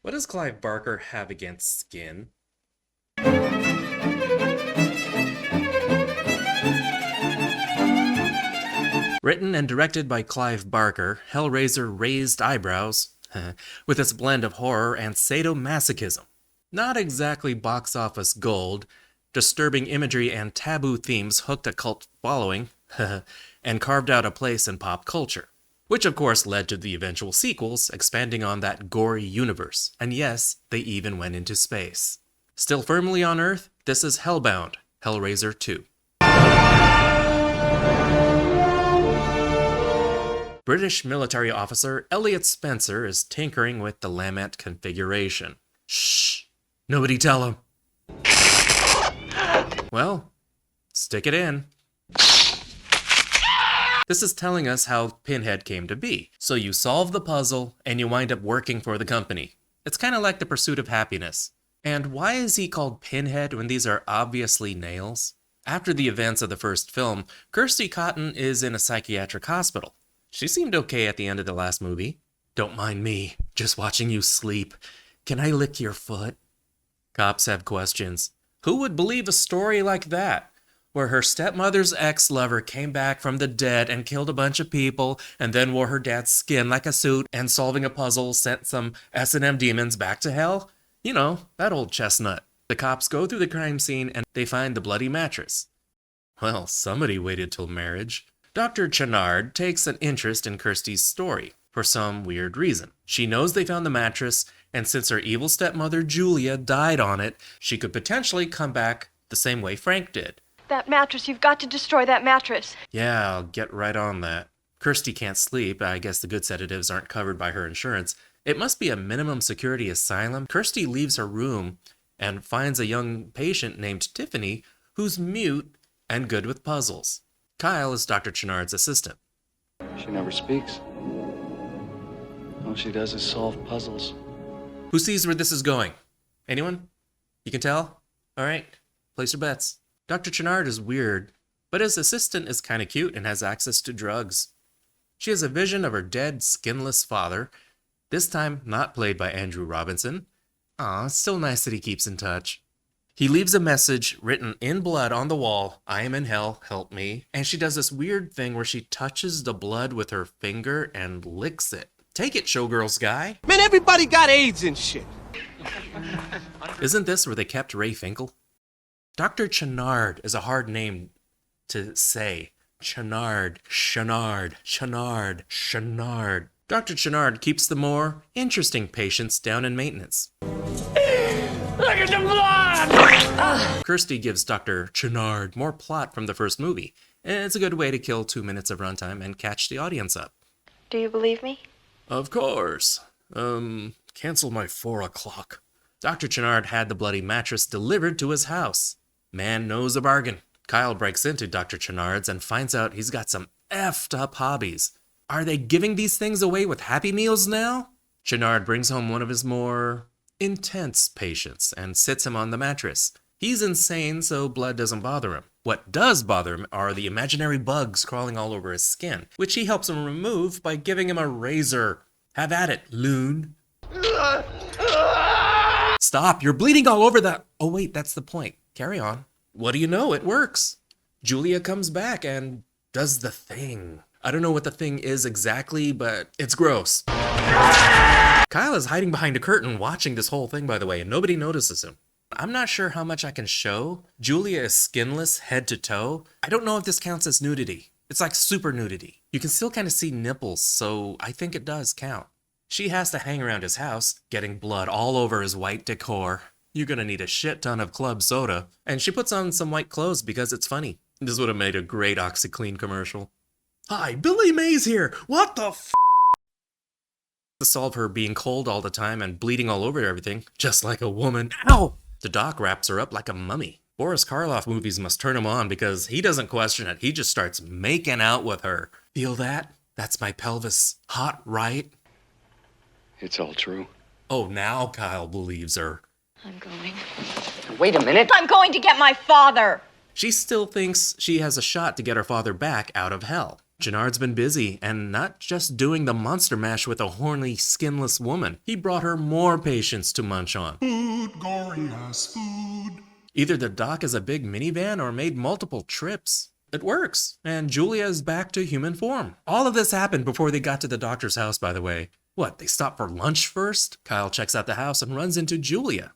What does Clive Barker have against skin? Written and directed by Clive Barker, Hellraiser raised eyebrows with its blend of horror and sadomasochism. Not exactly box office gold, disturbing imagery and taboo themes hooked a cult following and carved out a place in pop culture. Which of course led to the eventual sequels, expanding on that gory universe. And yes, they even went into space. Still firmly on Earth, this is Hellbound, Hellraiser 2. British military officer Elliot Spencer is tinkering with the Labyrinth configuration. Shh! Nobody tell him! Well, stick it in. This is telling us how Pinhead came to be. So you solve the puzzle, and you wind up working for the company. It's kind of like the pursuit of happiness. And why is he called Pinhead when these are obviously nails? After the events of the first film, Kirsty Cotton is in a psychiatric hospital. She seemed okay at the end of the last movie. Don't mind me, just watching you sleep. Can I lick your foot? Cops have questions. Who would believe a story like that? Where her stepmother's ex-lover came back from the dead and killed a bunch of people and then wore her dad's skin like a suit and solving a puzzle sent some S&M demons back to hell? You know, that old chestnut. The cops go through the crime scene and they find the bloody mattress. Well, somebody waited till marriage. Dr. Chard takes an interest in Kirsty's story for some weird reason. She knows they found the mattress, and since her evil stepmother Julia died on it, she could potentially come back the same way Frank did. That mattress, you've got to destroy that mattress. Yeah, I'll get right on that. Kirsty can't sleep. I guess the good sedatives aren't covered by her insurance. It must be a minimum security asylum. Kirsty leaves her room and finds a young patient named Tiffany who's mute and good with puzzles. Kyle is Dr. Chard's assistant. She never speaks. All she does is solve puzzles. Who sees where this is going? Anyone? You can tell? All right, place your bets. Dr. Chard is weird, but his assistant is kind of cute and has access to drugs. She has a vision of her dead, skinless father, this time not played by Andrew Robinson. Aw, it's still nice that he keeps in touch. He leaves a message written in blood on the wall, I am in hell, help me. And she does this weird thing where she touches the blood with her finger and licks it. Take it, showgirls guy. Man, everybody got AIDS and shit. Isn't this where they kept Ray Finkel? Dr. Chard is a hard name to say. Chard. Dr. Chard keeps the more interesting patients down in maintenance. Look at the blood! Kirsty gives Dr. Chard more plot from the first movie, and it's a good way to kill 2 minutes of runtime and catch the audience up. Do you believe me? Of course. Cancel my 4 o'clock. Dr. Chard had the bloody mattress delivered to his house. Man knows a bargain. Kyle breaks into Dr. Chard's and finds out he's got some effed up hobbies. Are they giving these things away with Happy Meals now? Chard brings home one of his more intense patients and sits him on the mattress. He's insane, so blood doesn't bother him. What does bother him are the imaginary bugs crawling all over his skin, which he helps him remove by giving him a razor. Have at it, loon. Stop, you're bleeding all over that. Oh wait, that's the point. Carry on. What do you know? It works. Julia comes back and does the thing. I don't know what the thing is exactly, but it's gross. Kyle is hiding behind a curtain watching this whole thing, by the way, and nobody notices him. I'm not sure how much I can show. Julia is skinless head to toe. I don't know if this counts as nudity. It's like super nudity. You can still kind of see nipples, so I think it does count. She has to hang around his house, getting blood all over his white decor. You're gonna need a shit ton of club soda. And she puts on some white clothes because it's funny. This would have made a great OxyClean commercial. Hi, Billy Mays here. What the f***? To solve her being cold all the time and bleeding all over everything, just like a woman. Ow! The doc wraps her up like a mummy. Boris Karloff movies must turn him on because he doesn't question it. He just starts making out with her. Feel that? That's my pelvis. Hot, right? It's all true. Oh, now Kyle believes her. I'm going. Wait a minute. I'm going to get my father! She still thinks she has a shot to get her father back out of hell. Chard's been busy, and not just doing the monster mash with a horny, skinless woman. He brought her more patients to munch on. Food, gory ass food. Either the doc is a big minivan or made multiple trips. It works, and Julia is back to human form. All of this happened before they got to the doctor's house, by the way. What, they stopped for lunch first? Kyle checks out the house and runs into Julia.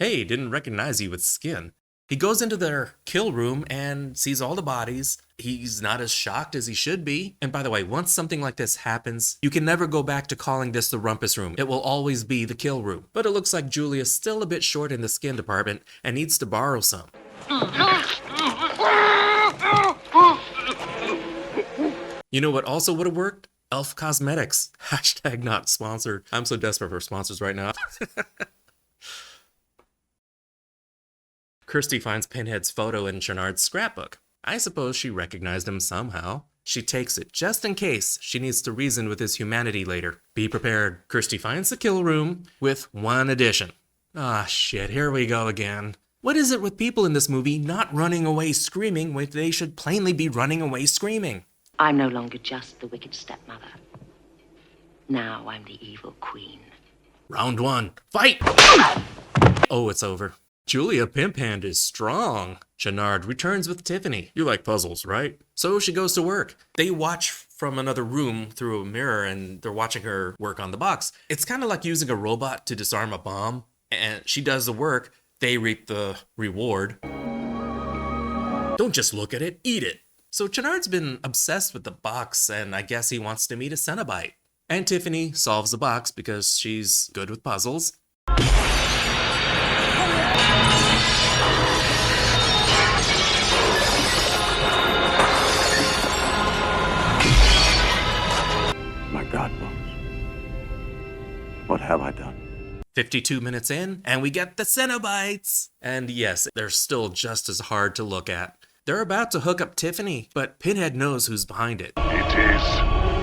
Hey, didn't recognize you with skin. He goes into their kill room and sees all the bodies. He's not as shocked as he should be. And by the way, once something like this happens, you can never go back to calling this the rumpus room. It will always be the kill room. But it looks like Julia's still a bit short in the skin department and needs to borrow some. You know what also would have worked? Elf Cosmetics. Hashtag not sponsored. I'm so desperate for sponsors right now. Kirsty finds Pinhead's photo in Chard's scrapbook. I suppose she recognized him somehow. She takes it just in case she needs to reason with his humanity later. Be prepared. Kirsty finds the kill room with one addition. Ah, shit, here we go again. What is it with people in this movie not running away screaming when they should plainly be running away screaming? I'm no longer just the wicked stepmother. Now I'm the evil queen. Round one, fight! Oh, it's over. Julia Pimphand is strong. Chard returns with Tiffany. You like puzzles, right? So she goes to work. They watch from another room through a mirror and they're watching her work on the box. It's kind of like using a robot to disarm a bomb. And she does the work. They reap the reward. Don't just look at it, eat it. So Chard's been obsessed with the box and I guess he wants to meet a Cenobite. And Tiffany solves the box because she's good with puzzles. My God, Bones. What have I done? 52 minutes in, and we get the Cenobites! And yes, they're still just as hard to look at. They're about to hook up Tiffany, but Pinhead knows who's behind it. It is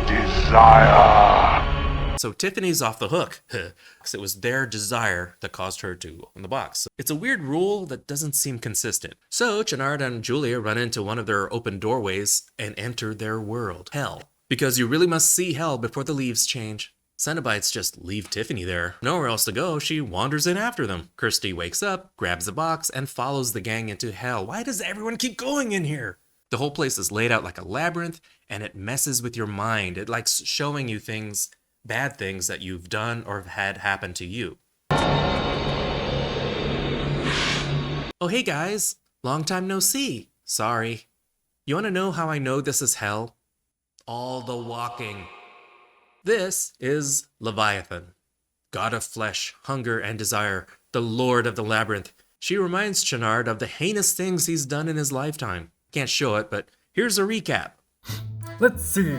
desire. So Tiffany's off the hook. Because it was their desire that caused her to open the box. It's a weird rule that doesn't seem consistent. So Chard and Julia run into one of their open doorways and enter their world, Hell. Because you really must see Hell before the leaves change. Cenobites just leave Tiffany there. Nowhere else to go, she wanders in after them. Kirsty wakes up, grabs the box, and follows the gang into Hell. Why does everyone keep going in here? The whole place is laid out like a labyrinth, and it messes with your mind. It likes showing you things, bad things that you've done or have had happen to you. Oh, hey guys. Long time no see. Sorry. You want to know how I know this is Hell? All the walking. This is Leviathan, god of flesh, hunger, and desire, the lord of the labyrinth. She reminds Chard of the heinous things he's done in his lifetime. Can't show it, but here's a recap. Let's see.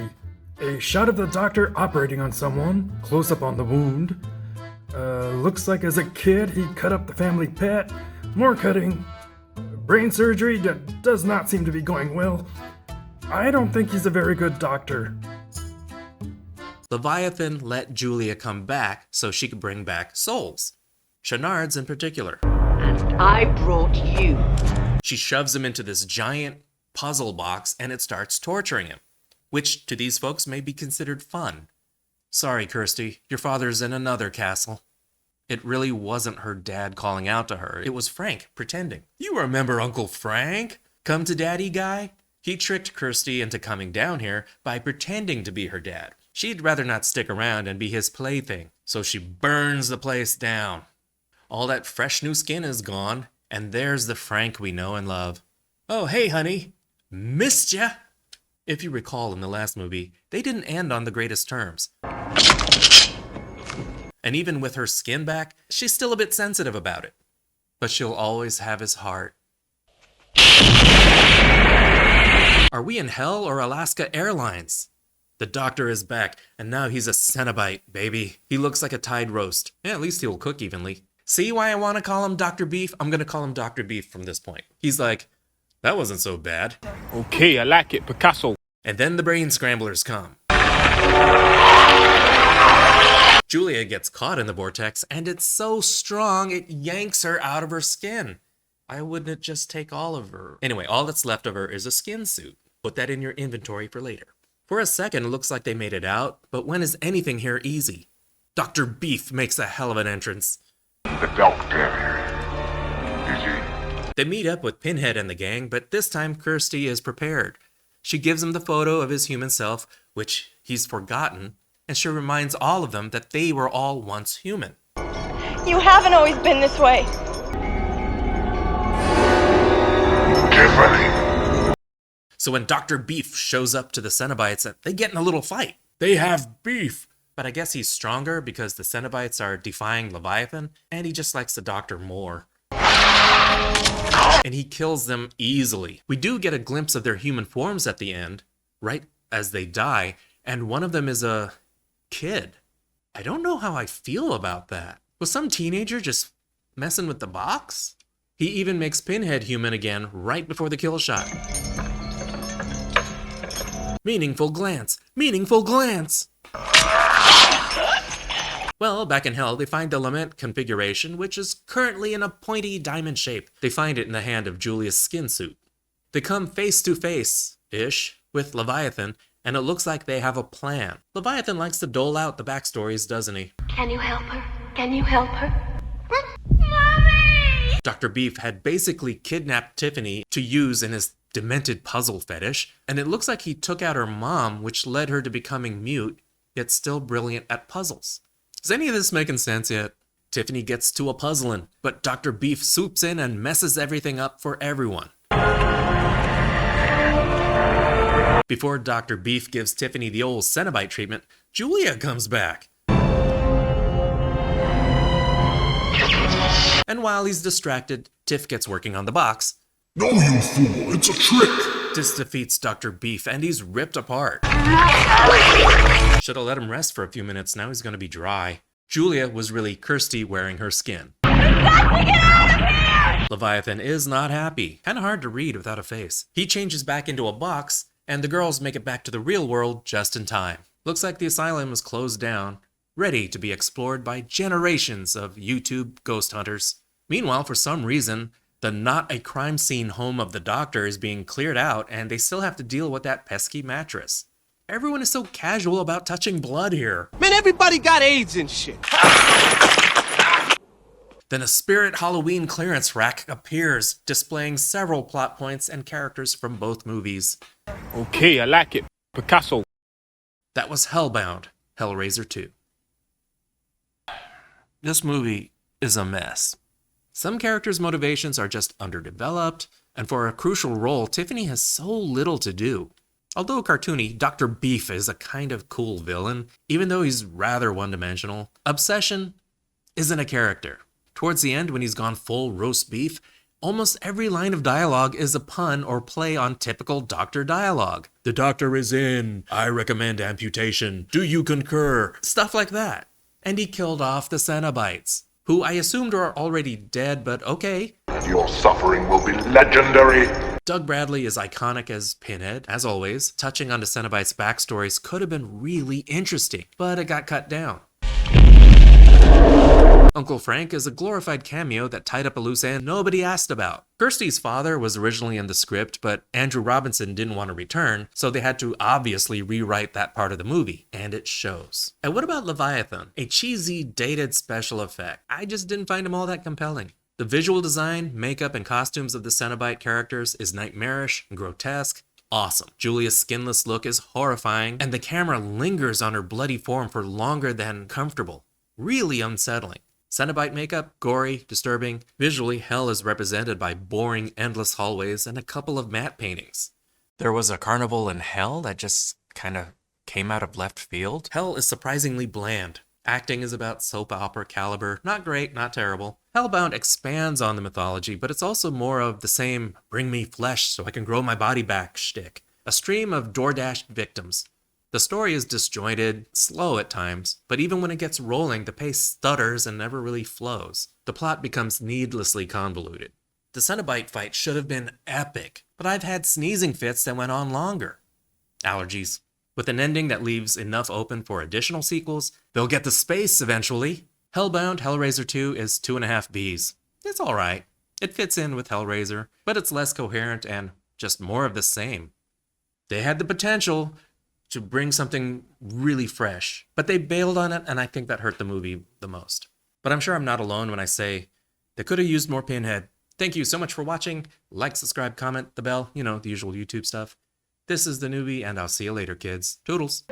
A shot of the doctor operating on someone, close up on the wound. Looks like as a kid he cut up the family pet. More cutting. Brain surgery that does not seem to be going well. I don't think he's a very good doctor. Leviathan let Julia come back so she could bring back souls. Chard's in particular. And I brought you. She shoves him into this giant puzzle box and it starts torturing him, which to these folks may be considered fun. Sorry, Kirsty, your father's in another castle. It really wasn't her dad calling out to her. It was Frank pretending. You remember Uncle Frank? Come to daddy guy? He tricked Kirsty into coming down here by pretending to be her dad. She'd rather not stick around and be his plaything, so she burns the place down. All that fresh new skin is gone, and there's the Frank we know and love. Oh, hey, honey. Missed ya! If you recall in the last movie, they didn't end on the greatest terms. And even with her skin back, she's still a bit sensitive about it. But she'll always have his heart. Are we in Hell or Alaska Airlines? The doctor is back, and now he's a Cenobite, baby. He looks like a Tide roast. Yeah, at least he'll cook evenly. See why I want to call him Dr. Beef? I'm going to call him Dr. Beef from this point. He's like, that wasn't so bad. Okay, I like it, Picasso. And then the brain scramblers come. Julia gets caught in the vortex, and it's so strong it yanks her out of her skin. Why wouldn't it just take all of her? Anyway, all that's left of her is a skin suit. Put that in your inventory for later. For a second, it looks like they made it out, but when is anything here easy? Dr. Beef makes a hell of an entrance. The doctor. Is he? They meet up with Pinhead and the gang, but this time Kirsty is prepared. She gives him the photo of his human self, which he's forgotten, and she reminds all of them that they were all once human. You haven't always been this way. Tiffany. So when Dr. Beef shows up to the Cenobites, they get in a little fight. They have beef. But I guess he's stronger because the Cenobites are defying Leviathan, and he just likes the Doctor more. And he kills them easily. We do get a glimpse of their human forms at the end, right as they die, and one of them is a kid. I don't know how I feel about that. Was some teenager just messing with the box? He even makes Pinhead human again right before the kill shot. Meaningful glance. Meaningful glance. Well, back in Hell, they find the Lament configuration, which is currently in a pointy diamond shape. They find it in the hand of Julia's skin suit. They come face to face-ish with Leviathan, and it looks like they have a plan. Leviathan likes to dole out the backstories, doesn't he? Can you help her? Can you help her? Dr. Beef had basically kidnapped Tiffany to use in his demented puzzle fetish, and it looks like he took out her mom, which led her to becoming mute, yet still brilliant at puzzles. Is any of this making sense yet? Tiffany gets to a puzzling, but Dr. Beef swoops in and messes everything up for everyone. Before Dr. Beef gives Tiffany the old Cenobite treatment, Julia comes back. And while he's distracted, Tiff gets working on the box. No, you fool, it's a trick. This defeats Dr. Beef, and he's ripped apart. Should've let him rest for a few minutes, now he's gonna be dry. Julia was really Kirsty wearing her skin. You've got to get out of here! Leviathan is not happy. Kinda hard to read without a face. He changes back into a box, and the girls make it back to the real world just in time. Looks like the asylum is closed down, ready to be explored by generations of YouTube ghost hunters. Meanwhile, for some reason, the not a crime scene home of the Doctor is being cleared out, and they still have to deal with that pesky mattress. Everyone is so casual about touching blood here. Man, everybody got AIDS and shit. Then a Spirit Halloween clearance rack appears, displaying several plot points and characters from both movies. Okay, I like it. Picasso. That was Hellbound, Hellraiser 2. This movie is a mess. Some characters' motivations are just underdeveloped, and for a crucial role, Tiffany has so little to do. Although cartoony, Dr. Beef is a kind of cool villain, even though he's rather one-dimensional. Obsession isn't a character. Towards the end, when he's gone full roast beef, almost every line of dialogue is a pun or play on typical Doctor dialogue. The Doctor is in. I recommend amputation. Do you concur? Stuff like that. And he killed off the Cenobites, who I assumed are already dead, but okay. Your suffering will be legendary. Doug Bradley is iconic as Pinhead, as always. Touching on the Cenobites' backstories could have been really interesting, but it got cut down. Uncle Frank is a glorified cameo that tied up a loose end nobody asked about. Kirsty's father was originally in the script, but Andrew Robinson didn't want to return, so they had to obviously rewrite that part of the movie, and it shows. And what about Leviathan? A cheesy, dated special effect. I just didn't find him all that compelling. The visual design, makeup, and costumes of the Cenobite characters is nightmarish and grotesque. Awesome. Julia's skinless look is horrifying, and the camera lingers on her bloody form for longer than comfortable. Really unsettling. Cenobite makeup, gory, disturbing. Visually, Hell is represented by boring, endless hallways and a couple of matte paintings. There was a carnival in Hell that just kind of came out of left field. Hell is surprisingly bland. Acting is about soap opera caliber. Not great, not terrible. Hellbound expands on the mythology, but it's also more of the same bring me flesh so I can grow my body back shtick. A stream of DoorDash victims. The story is disjointed, slow at times, but even when it gets rolling, the pace stutters and never really flows. The plot becomes needlessly convoluted. The Cenobite fight should have been epic, but I've had sneezing fits that went on longer. Allergies. With an ending that leaves enough open for additional sequels, they'll get to space eventually. Hellbound Hellraiser 2 is 2.5 Bs. It's alright. It fits in with Hellraiser, but it's less coherent and just more of the same. They had the potential to bring something really fresh, but they bailed on it, and I think that hurt the movie the most. But I'm sure I'm not alone when I say they could have used more Pinhead. Thank you so much for watching. Like, subscribe, comment, the bell, you know, the usual YouTube stuff. This is theNewBee, and I'll see you later, kids. Toodles.